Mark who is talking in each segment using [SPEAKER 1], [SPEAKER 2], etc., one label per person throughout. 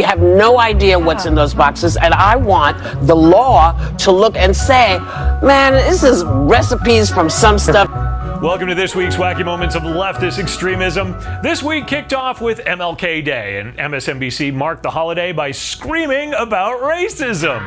[SPEAKER 1] You have no idea what's in those boxes, and I want the law to look and say, man, this is recipes from some stuff.
[SPEAKER 2] Welcome to this week's Wacky Moments of Leftist Extremism. This week kicked off with MLK Day, and MSNBC marked the holiday by screaming about racism,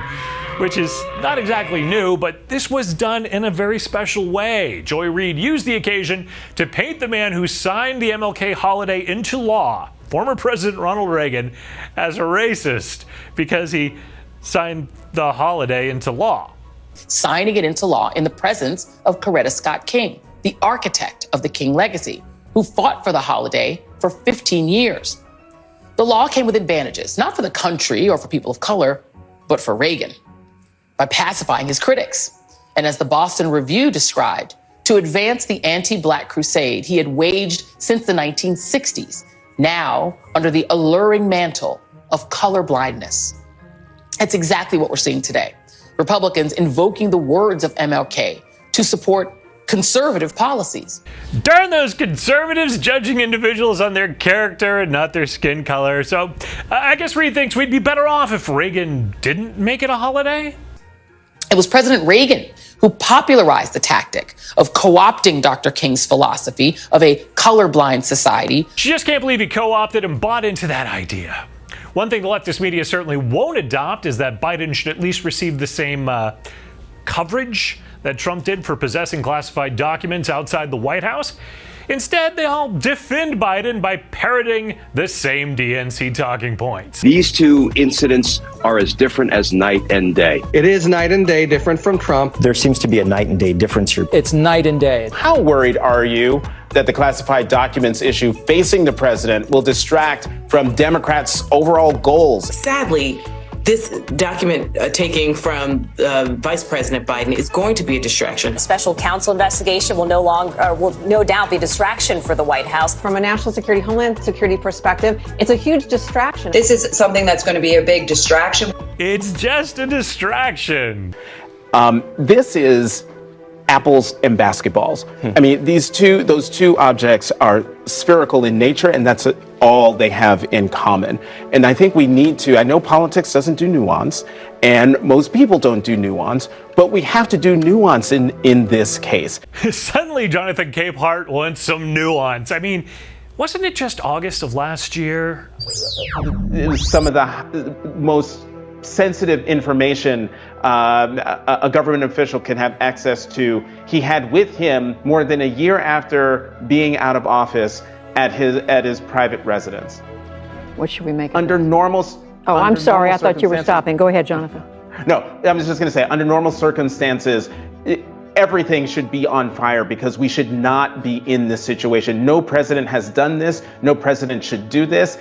[SPEAKER 2] which is not exactly new, but this was done in a very special way. Reid used the occasion to paint the man who signed the MLK holiday into law, former President Ronald Reagan, as a racist because he signed the holiday into law.
[SPEAKER 3] Signing it into law in the presence of Coretta Scott King, the architect of the King legacy, who fought for the holiday for 15 years. The law came with advantages, not for the country or for people of color, but for Reagan, by pacifying his critics. And as the Boston Review described, to advance the anti-Black crusade he had waged since the 1960s, now under the alluring mantle of colorblindness. That's exactly what we're seeing today. Republicans invoking the words of MLK to support conservative policies.
[SPEAKER 2] Darn those conservatives judging individuals on their character and not their skin color. So I guess Reid thinks we'd be better off if Reagan didn't make it a holiday.
[SPEAKER 3] It was President Reagan who popularized the tactic of co-opting Dr. King's philosophy of a colorblind society.
[SPEAKER 2] She just can't believe he co-opted and bought into that idea. One thing the leftist media certainly won't adopt is that Biden should at least receive the same coverage that Trump did for possessing classified documents outside the White House. Instead, they all defend Biden by parroting the same DNC talking points.
[SPEAKER 4] These two incidents are as different as night and day.
[SPEAKER 5] It is night and day different from Trump.
[SPEAKER 6] There seems to be a night and day difference here.
[SPEAKER 7] It's night and day.
[SPEAKER 8] How worried are you that the classified documents issue facing the president will distract from Democrats' overall goals?
[SPEAKER 9] Sadly, this document taking from Vice President Biden is going to be a distraction.
[SPEAKER 10] Special counsel investigation will no doubt be a distraction for the White House.
[SPEAKER 11] From a national security, homeland security perspective, it's a huge distraction.
[SPEAKER 12] This is something that's going to be a big distraction.
[SPEAKER 2] It's just a distraction.
[SPEAKER 8] This is apples and basketballs. I mean, those two objects are spherical in nature, and that's all they have in common. And I think we need to, I know politics doesn't do nuance, and most people don't do nuance, but we have to do nuance in this case.
[SPEAKER 2] Suddenly, Jonathan Capehart wants some nuance. I mean, wasn't it just August of last year?
[SPEAKER 8] It was some of the most sensitive information a government official can have access to. He had with him more than a year after being out of office at his private residence.
[SPEAKER 11] What should we make
[SPEAKER 8] under normal?
[SPEAKER 11] Oh, I'm sorry. I thought you were stopping. Go ahead, Jonathan.
[SPEAKER 8] No, I was just going to say, under normal circumstances, everything should be on fire because we should not be in this situation. No president has done this. No president should do this.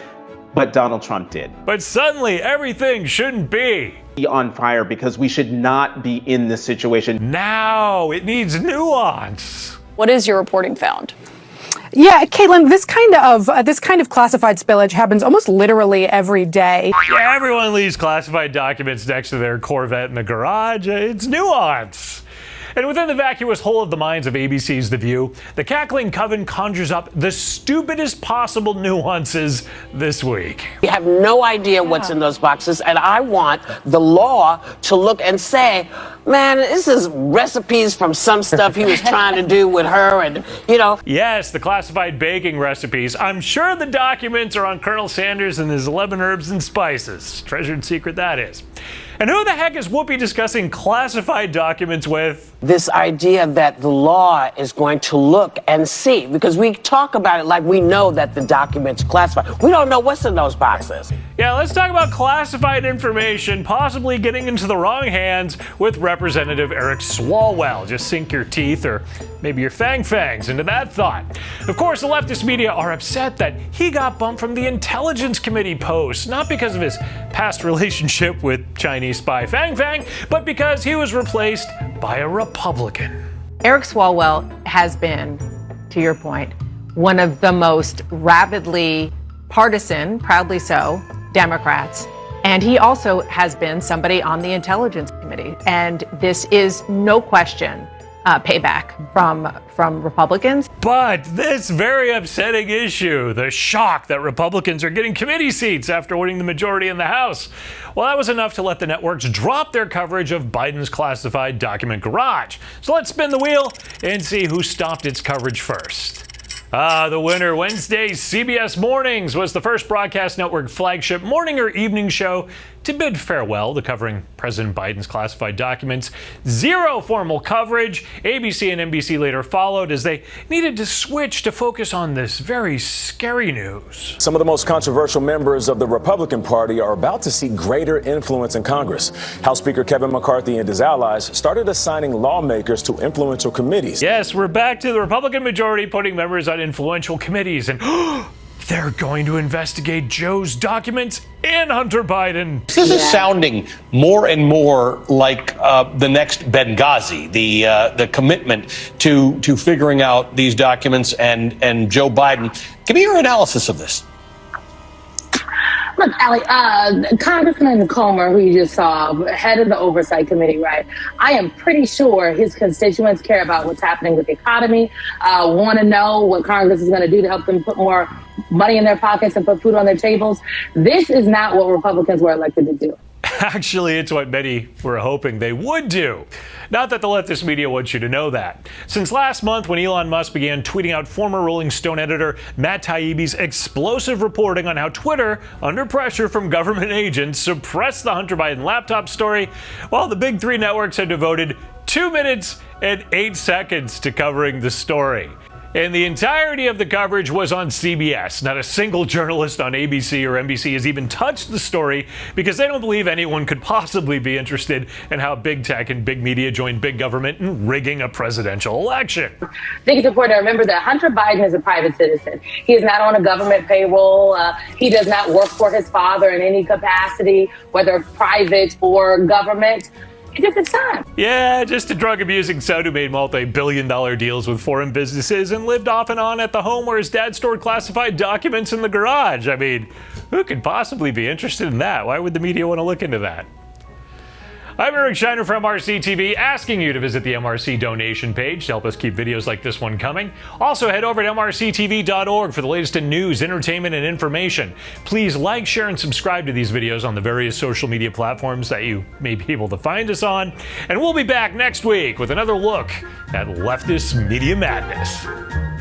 [SPEAKER 8] But Donald Trump did.
[SPEAKER 2] But suddenly, everything shouldn't be
[SPEAKER 8] on fire because we should not be in this situation.
[SPEAKER 2] Now it needs nuance.
[SPEAKER 10] What is your reporting found?
[SPEAKER 13] Yeah, Caitlin, this kind of classified spillage happens almost literally every day.
[SPEAKER 2] Yeah, everyone leaves classified documents next to their Corvette in the garage. It's nuance. And within the vacuous hole of the minds of ABC's The View, the cackling coven conjures up the stupidest possible nuances this week.
[SPEAKER 1] You have no idea what's in those boxes, and I want the law to look and say, man, this is recipes from some stuff he was trying to do with her, and, you know.
[SPEAKER 2] Yes, the classified baking recipes. I'm sure the documents are on Colonel Sanders and his 11 herbs and spices. Treasured secret that is. And who the heck is Whoopi discussing classified documents with?
[SPEAKER 1] This idea that the law is going to look and see, because we talk about it like we know that the document's classified. We don't know what's in those boxes.
[SPEAKER 2] Yeah, let's talk about classified information possibly getting into the wrong hands with Representative Eric Swalwell. Just sink your teeth or maybe your fangs into that thought. Of course, the leftist media are upset that he got bumped from the Intelligence Committee post, not because of his past relationship with Chinese spy Fang, but because he was replaced by a Republican.
[SPEAKER 14] Eric Swalwell has been, to your point, one of the most rabidly partisan, proudly so, Democrats. And he also has been somebody on the Intelligence Committee. And this is no question payback from Republicans.
[SPEAKER 2] But this very upsetting issue, the shock that Republicans are getting committee seats after winning the majority in the House, well, that was enough to let the networks drop their coverage of Biden's classified document garage. So let's spin the wheel and see who stopped its coverage first. The winner, Wednesday's CBS Mornings, was the first broadcast network flagship morning or evening show to bid farewell to covering President Biden's classified documents. Zero formal coverage. ABC and NBC later followed as they needed to switch to focus on this very scary news.
[SPEAKER 7] Some of the most controversial members of the Republican Party are about to see greater influence in Congress. House Speaker Kevin McCarthy and his allies started assigning lawmakers to influential committees.
[SPEAKER 2] Yes, we're back to the Republican majority putting members on influential committees, and they're going to investigate Joe's documents and Hunter Biden.
[SPEAKER 15] This is sounding more and more like the next Benghazi, the commitment to figuring out these documents and Joe Biden. Give me your analysis of this.
[SPEAKER 16] Look, Allie, Congressman Comer, who you just saw, head of the Oversight Committee, right? I am pretty sure his constituents care about what's happening with the economy, want to know what Congress is going to do to help them put more money in their pockets and put food on their tables. This is not what Republicans were elected to do.
[SPEAKER 2] Actually, it's what many were hoping they would do. Not that the leftist media wants you to know that. Since last month, when Elon Musk began tweeting out former Rolling Stone editor Matt Taibbi's explosive reporting on how Twitter, under pressure from government agents, suppressed the Hunter Biden laptop story, well, the big three networks had devoted 2 minutes and 8 seconds to covering the story. And the entirety of the coverage was on CBS. Not a single journalist on ABC or NBC has even touched the story because they don't believe anyone could possibly be interested in how big tech and big media joined big government in rigging a presidential election.
[SPEAKER 16] I think it's important to remember that Hunter Biden is a private citizen. He is not on a government payroll. He does not work for his father in any capacity, whether private or government. It's just his son.
[SPEAKER 2] Yeah, just a drug-abusing son who made multi-billion-dollar deals with foreign businesses and lived off and on at the home where his dad stored classified documents in the garage. I mean, who could possibly be interested in that? Why would the media want to look into that? I'm Eric Shiner from MRC-TV, asking you to visit the MRC donation page to help us keep videos like this one coming. Also, head over to MRCTV.org for the latest in news, entertainment, and information. Please like, share, and subscribe to these videos on the various social media platforms that you may be able to find us on. And we'll be back next week with another look at leftist media madness.